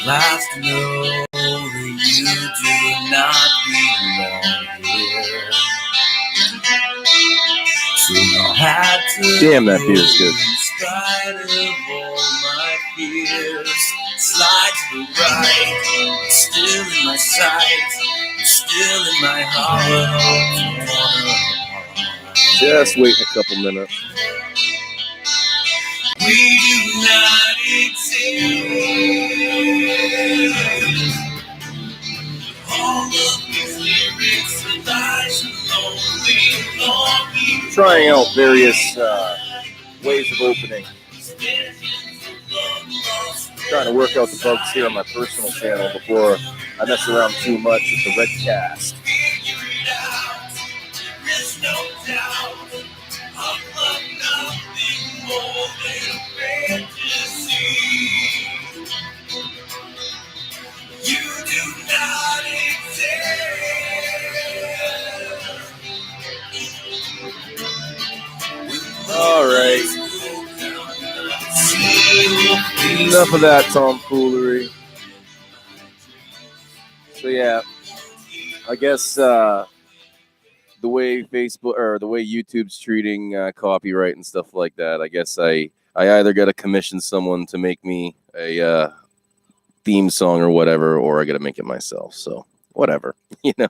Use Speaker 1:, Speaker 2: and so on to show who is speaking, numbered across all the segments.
Speaker 1: Last to know that you do not belong here. So I had to
Speaker 2: damn, that beer's good.
Speaker 1: in spite of all my fears. Slide to the right, it's still in my sight, it's still in my heart.
Speaker 2: Just wait a couple minutes.
Speaker 1: We do not exist. All of these lyrics that I should only
Speaker 2: Trying out various ways of opening. Trying to work out the bugs here on my personal channel before I mess around too much with the red cast.
Speaker 1: You do not exist.
Speaker 2: All right. Enough of that tomfoolery. So yeah, I guess the way Facebook or the way YouTube's treating copyright and stuff like that, I guess I either got to commission someone to make me a theme song or whatever, or I got to make it myself. So whatever, you know.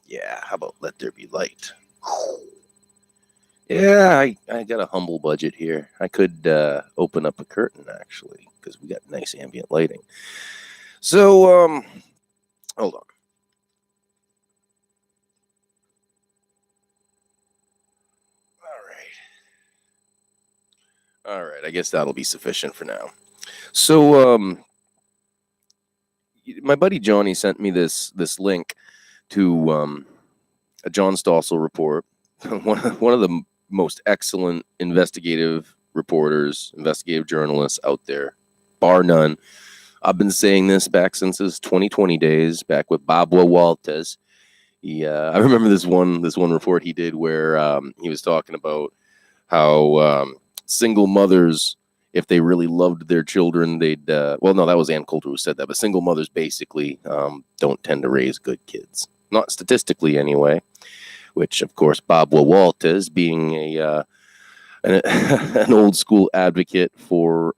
Speaker 2: Yeah, how about Let There Be Light? Yeah, I got a humble budget here. I could open up a curtain, actually, because we got nice ambient lighting. So, hold on. All right, I guess that'll be sufficient for now. So, my buddy Johnny sent me this link to a John Stossel report, one of the most excellent investigative reporters, investigative journalists out there, bar none. I've been saying this back since his 2020 days, back with Pablo Walters. I remember this one report he did where he was talking about how single mothers, if they really loved their children, they'd well, no, that was Ann Coulter who said that, but single mothers basically don't tend to raise good kids, not statistically anyway. Which, of course, Pablo Walters, being an old school advocate for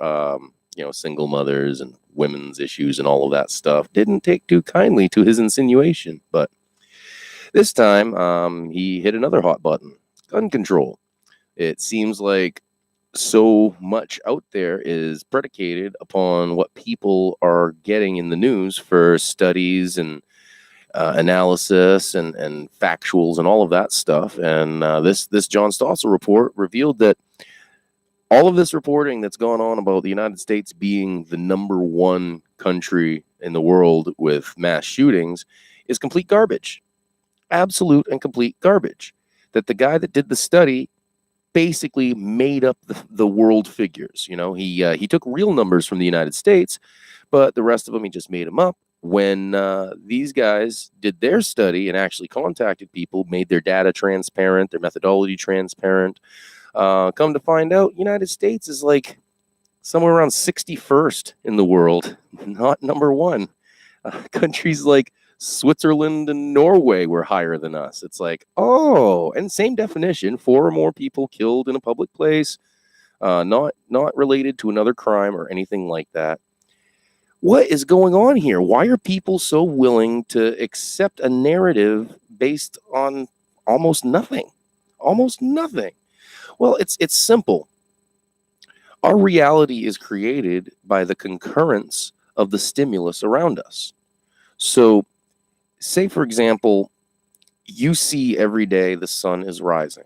Speaker 2: single mothers and women's issues and all of that stuff, didn't take too kindly to his insinuation. But this time, he hit another hot button: gun control. It seems like so much out there is predicated upon what people are getting in the news for studies and analysis and factuals and all of that stuff. And this John Stossel report revealed that all of this reporting that's gone on about the United States being the number one country in the world with mass shootings is complete garbage. Absolute and complete garbage. That the guy that did the study basically made up the world figures. You know, he took real numbers from the United States, but the rest of them he just made them up. When these guys did their study and actually contacted people, made their data transparent, their methodology transparent, come to find out, United States is like somewhere around 61st in the world, not number one. Countries like Switzerland and Norway were higher than us. It's like, oh, and same definition, 4 or more people killed in a public place, not related to another crime or anything like that. What is going on here? Why are people so willing to accept a narrative based on almost nothing? Almost nothing. Well, it's simple. Our reality is created by the concurrence of the stimulus around us. So, say, for example, you see every day the sun is rising.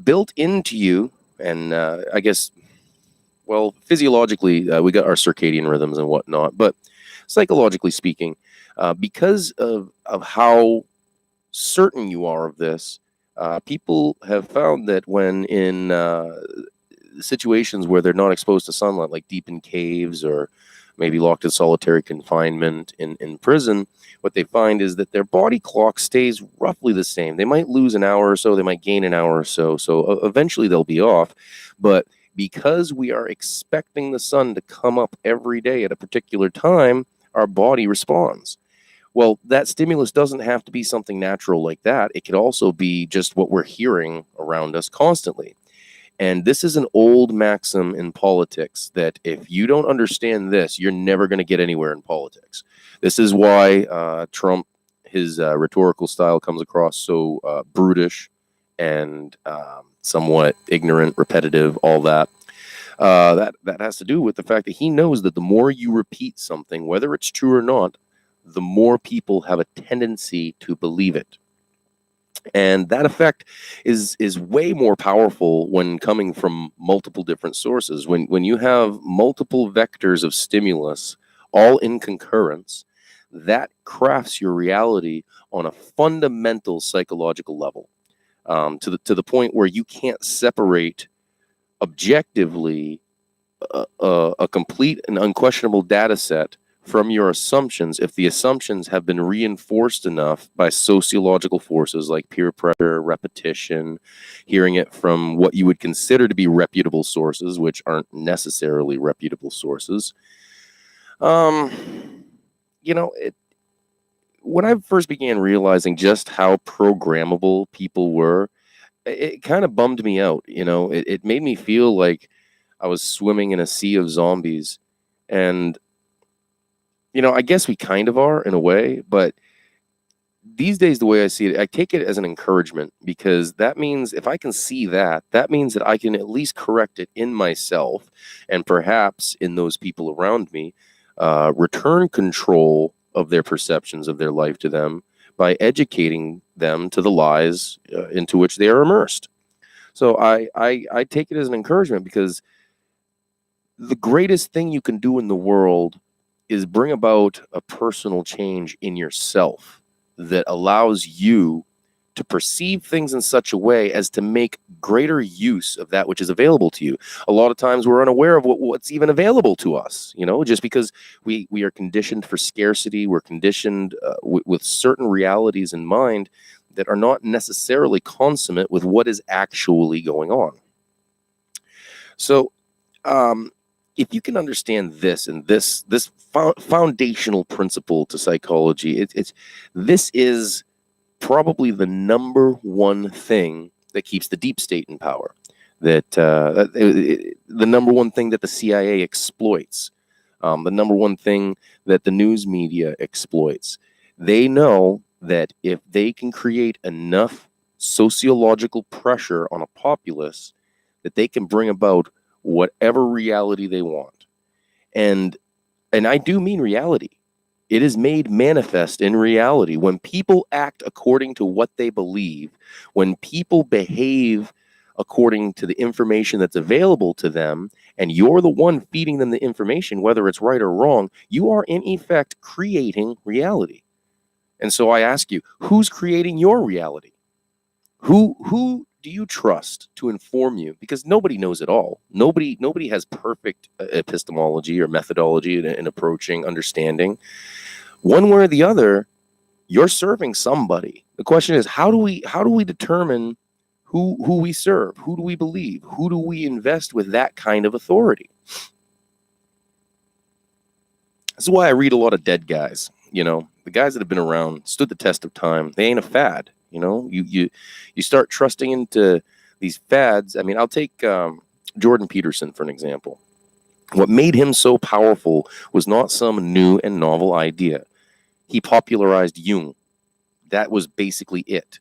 Speaker 2: Built into you, and I guess, well, physiologically, we got our circadian rhythms and whatnot, but psychologically speaking, because of how certain you are of this, people have found that when in situations where they're not exposed to sunlight, like deep in caves or maybe locked in solitary confinement in prison, what they find is that their body clock stays roughly the same. They might lose an hour or so, they might gain an hour or so, so eventually they'll be off, but because we are expecting the sun to come up every day at a particular time, our body responds. Well, that stimulus doesn't have to be something natural like that. It could also be just what we're hearing around us constantly. And this is an old maxim in politics that if you don't understand this, you're never going to get anywhere in politics. This is why Trump, his rhetorical style comes across so brutish and somewhat ignorant, repetitive, all that. That has to do with the fact that he knows that the more you repeat something, whether it's true or not, the more people have a tendency to believe it. And that effect is way more powerful when coming from multiple different sources. When you have multiple vectors of stimulus all in concurrence, that crafts your reality on a fundamental psychological level, to the point where you can't separate objectively a complete and unquestionable data set from your assumptions if the assumptions have been reinforced enough by sociological forces like peer pressure, repetition, hearing it from what you would consider to be reputable sources, which aren't necessarily reputable sources. You know, when I first began realizing just how programmable people were, it kind of bummed me out. It made me feel like I was swimming in a sea of zombies. And I guess we kind of are in a way, but these days, the way I see it, I take it as an encouragement, because that means if I can see that, that means that I can at least correct it in myself and perhaps in those people around me, return control of their perceptions of their life to them by educating them to the lies into which they are immersed. So I take it as an encouragement, because the greatest thing you can do in the world is bring about a personal change in yourself that allows you to perceive things in such a way as to make greater use of that which is available to you. A lot of times we're unaware of what's even available to us, just because we are conditioned for scarcity. We're conditioned with certain realities in mind that are not necessarily consummate with what is actually going on. So, if you can understand this and this foundational principle to psychology, this is probably the number one thing that keeps the deep state in power. The number one thing that the CIA exploits, the number one thing that the news media exploits. They know that if they can create enough sociological pressure on a populace, that they can bring about whatever reality they want. And I do mean reality. It is made manifest in reality. When people act according to what they believe, when people behave according to the information that's available to them, and you're the one feeding them the information, whether it's right or wrong, you are in effect creating reality. And so I ask you, who's creating your reality? Who do you trust to inform you? Because nobody knows it all. Nobody has perfect epistemology or methodology in approaching understanding. One way or the other, you're serving somebody. The question is, how do we determine who we serve? Who do we believe? Who do we invest with that kind of authority? This is why I read a lot of dead guys. The guys that have been around, stood the test of time. They ain't a fad. You start trusting into these fads. I mean, I'll take Jordan Peterson for an example. What made him so powerful was not some new and novel idea. He popularized Jung. That was basically it.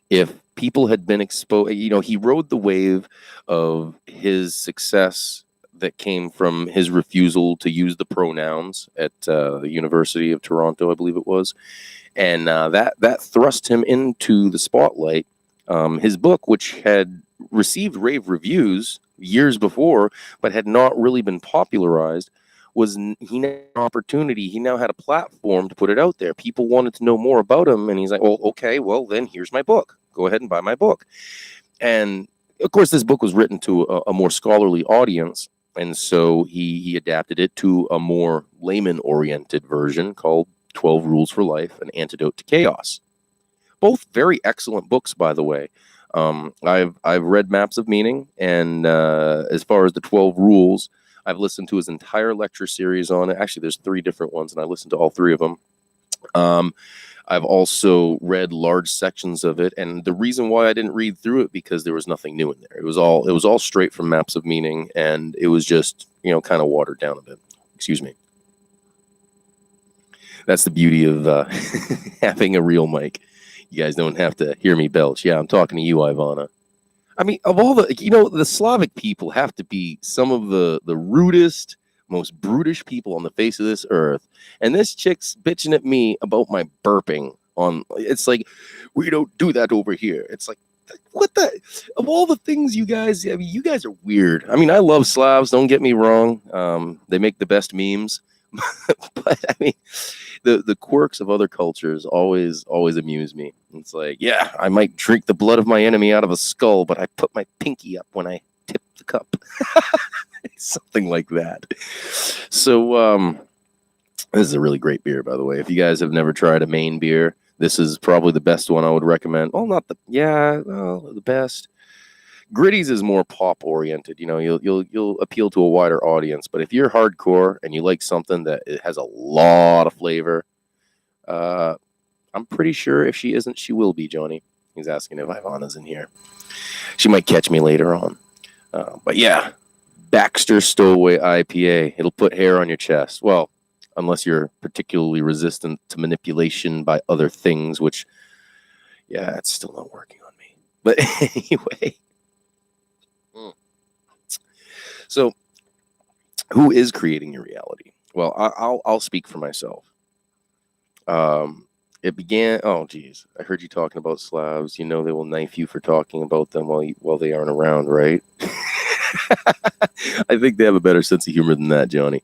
Speaker 2: If people had been exposed, he rode the wave of his success that came from his refusal to use the pronouns at the University of Toronto, I believe it was. And that thrust him into the spotlight. His book, which had received rave reviews years before, but had not really been popularized, he had an opportunity. He now had a platform to put it out there. People wanted to know more about him, and he's like, well, okay, well, then here's my book. Go ahead and buy my book. And, of course, this book was written to a more scholarly audience, and so he adapted it to a more layman-oriented version called 12 Rules for Life, An Antidote to Chaos. Both very excellent books, by the way. I've read Maps of Meaning, and as far as the 12 Rules, I've listened to his entire lecture series on it. Actually, there's 3 different ones, and I listened to all 3 of them. I've also read large sections of it, and the reason why I didn't read through it because there was nothing new in there. It was all straight from Maps of Meaning, and it was just kind of watered down a bit. Excuse me. That's the beauty of having a real mic. You guys don't have to hear me belch. Yeah, I'm talking to you, Ivana. I mean, of all the Slavic people have to be some of the rudest, most brutish people on the face of this earth. And this chick's bitching at me about my burping it's like, we don't do that over here. It's like, what the, of all the things you guys, I mean, you guys are weird. I mean, I love Slavs, don't get me wrong. They make the best memes. But I mean, the quirks of other cultures always amuse me. It's like, yeah, I might drink the blood of my enemy out of a skull, but I put my pinky up when I tip the cup. Something like that. So this is a really great beer, by the way. If you guys have never tried a Maine beer, this is probably the best one I would recommend. Well, not the best. Gritty's is more pop oriented. You'll appeal to a wider audience. But if you're hardcore and you like something that it has a lot of flavor, I'm pretty sure if she isn't, she will be. Johnny, he's asking if Ivana's in here. She might catch me later on. But yeah, Baxter Stowaway IPA. It'll put hair on your chest. Well, unless you're particularly resistant to manipulation by other things, which, yeah, it's still not working on me. But anyway. So, who is creating your reality? Well, I'll speak for myself. It began. Oh, geez, I heard you talking about Slavs. They will knife you for talking about them while they aren't around, right? I think they have a better sense of humor than that, Johnny.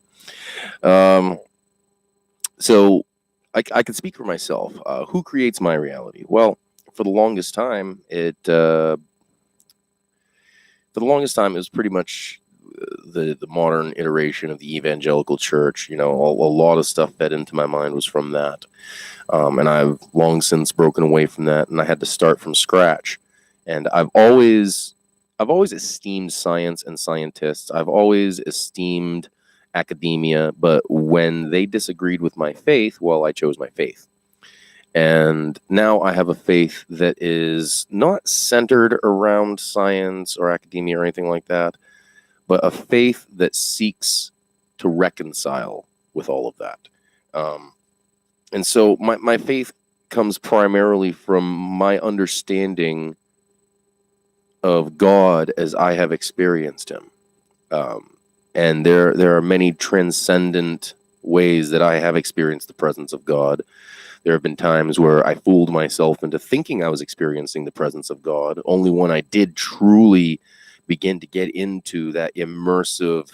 Speaker 2: So, I can speak for myself. Who creates my reality? Well, for the longest time, it was pretty much the modern iteration of the evangelical church. A lot of stuff fed into my mind was from that, and I've long since broken away from that, and I had to start from scratch. And I've always esteemed science and scientists. I've always esteemed academia, but when they disagreed with my faith, well, I chose my faith. And now I have a faith that is not centered around science or academia or anything like that, but a faith that seeks to reconcile with all of that. And so my faith comes primarily from my understanding of God as I have experienced him. And there are many transcendent ways that I have experienced the presence of God. There have been times where I fooled myself into thinking I was experiencing the presence of God. Only when I did truly begin to get into that immersive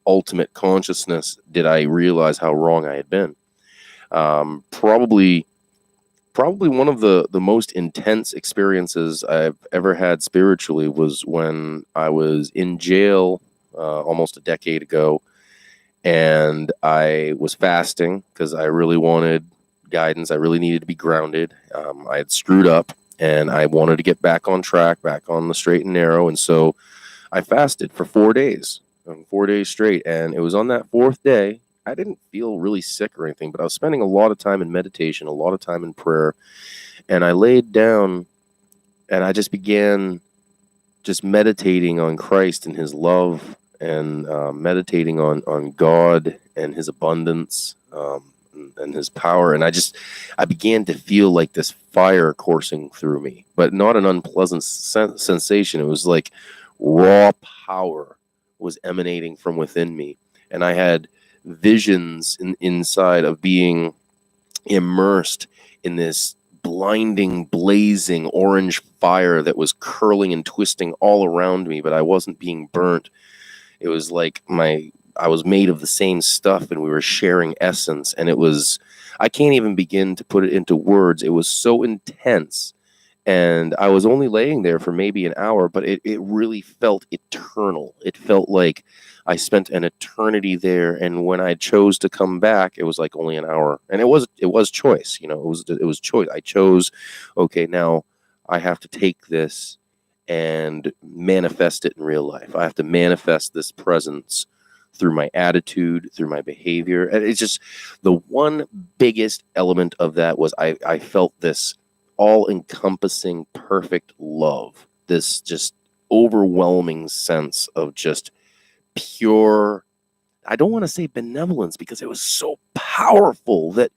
Speaker 2: ultimate consciousness did I realize how wrong I had been. Probably one of the most intense experiences I've ever had spiritually was when I was in jail almost a decade ago, and I was fasting because I really wanted guidance. I really needed to be grounded. I had screwed up, and I wanted to get back on track, back on the straight and narrow, and so I fasted for 4 days, 4 days straight, and it was on that 4th day, I didn't feel really sick or anything, but I was spending a lot of time in meditation, a lot of time in prayer, and I laid down, and I just began just meditating on Christ and his love, and meditating on God and his abundance, and his power, and I began to feel like this fire coursing through me, but not an unpleasant sensation. It was like raw power was emanating from within me, and I had visions inside of being immersed in this blinding, blazing orange fire that was curling and twisting all around me, but I wasn't being burnt. It was like I was made of the same stuff, and we were sharing essence, and I can't even begin to put it into words. It was so intense, and I was only laying there for maybe an hour, but it really felt eternal. It felt like I spent an eternity there, and when I chose to come back, it was like only an hour, and it was choice. It was choice. I chose, okay, now I have to take this and manifest it in real life. I have to manifest this presence through my attitude, through my behavior. And it's just the one biggest element of that was I felt this all-encompassing, perfect love, this just overwhelming sense of just pure, I don't want to say benevolence because it was so powerful that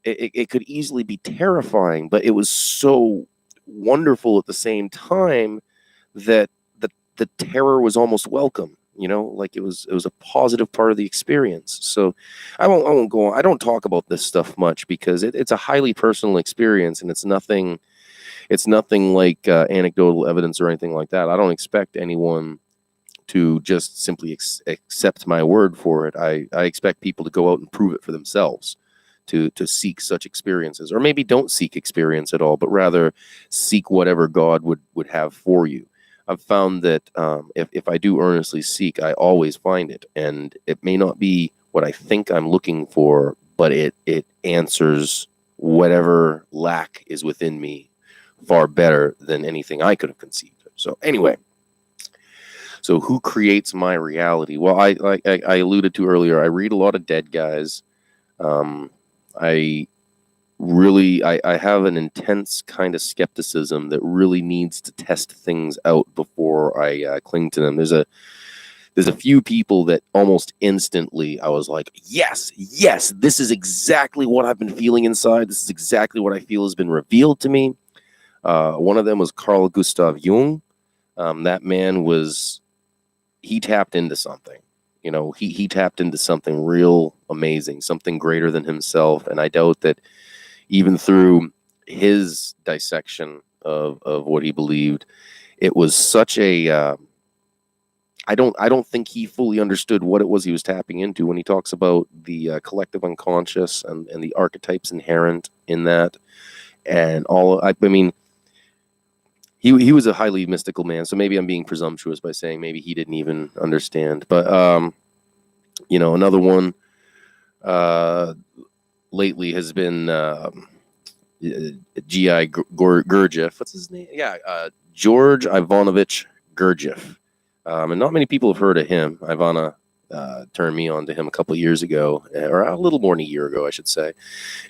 Speaker 2: it could easily be terrifying, but it was so wonderful at the same time that the terror was almost welcome. Like it was a positive part of the experience. So I won't go on. I don't talk about this stuff much because it's a highly personal experience, and it's nothing like anecdotal evidence or anything like that. I don't expect anyone to just simply accept my word for it. I expect people to go out and prove it for themselves, to seek such experiences, or maybe don't seek experience at all, but rather seek whatever God would have for you. I've found that if I do earnestly seek, I always find it, and it may not be what I think I'm looking for, but it answers whatever lack is within me far better than anything I could have conceived of. So anyway, so who creates my reality? Well, I alluded to earlier, I read a lot of dead guys. I have an intense kind of skepticism that really needs to test things out before I cling to them. There's a few people that almost instantly I was like, yes, this is exactly what I've been feeling inside. This is exactly what I feel has been revealed to me. One of them was Carl Gustav Jung. That man he tapped into something. He tapped into something real amazing, something greater than himself. And I doubt that even through his dissection of what he believed, it was such a I don't think he fully understood what it was he was tapping into when he talks about the collective unconscious and the archetypes inherent in that, and all. I mean, he was a highly mystical man, so maybe I'm being presumptuous by saying maybe he didn't even understand. But another one lately has been G.I. Gurdjieff. What's his name? Yeah, George Ivanovich Gurdjieff. And not many people have heard of him. Ivana turned me on to him a couple of years ago, or a little more than a year ago, I should say.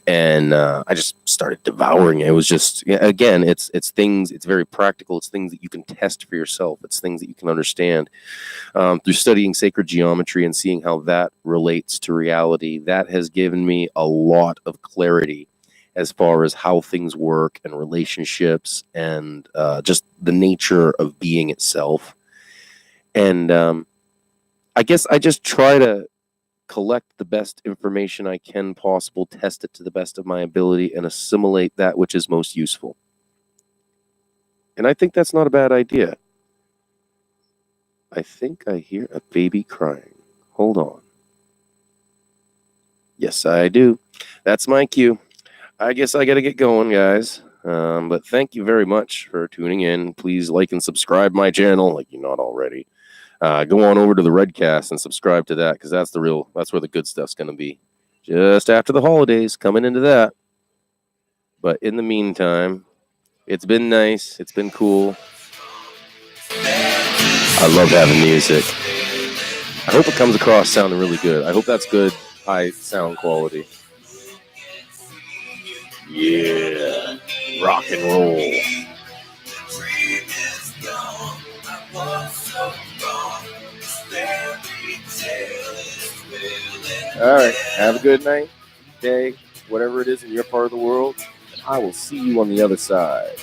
Speaker 2: And I just started devouring it. It was just, again, it's things, it's very practical. It's things that you can test for yourself. It's things that you can understand through studying sacred geometry and seeing how that relates to reality. That has given me a lot of clarity as far as how things work and relationships and just the nature of being itself. And I guess I just try to collect the best information I can possible, test it to the best of my ability, and assimilate that which is most useful. And I think that's not a bad idea. I think I hear a baby crying. Hold on. Yes, I do. That's my cue. I guess I got to get going, guys. But thank you very much for tuning in. Please like and subscribe my channel, like you're not already. Go on over to the Redcast and subscribe to that, because that's where the good stuff's going to be. Just after the holidays, coming into that. But in the meantime, it's been nice. It's been cool. I love having music. I hope it comes across sounding really good. I hope that's good, high sound quality. Yeah, rock and roll. All right, have a good night, day, whatever it is in your part of the world. I will see you on the other side.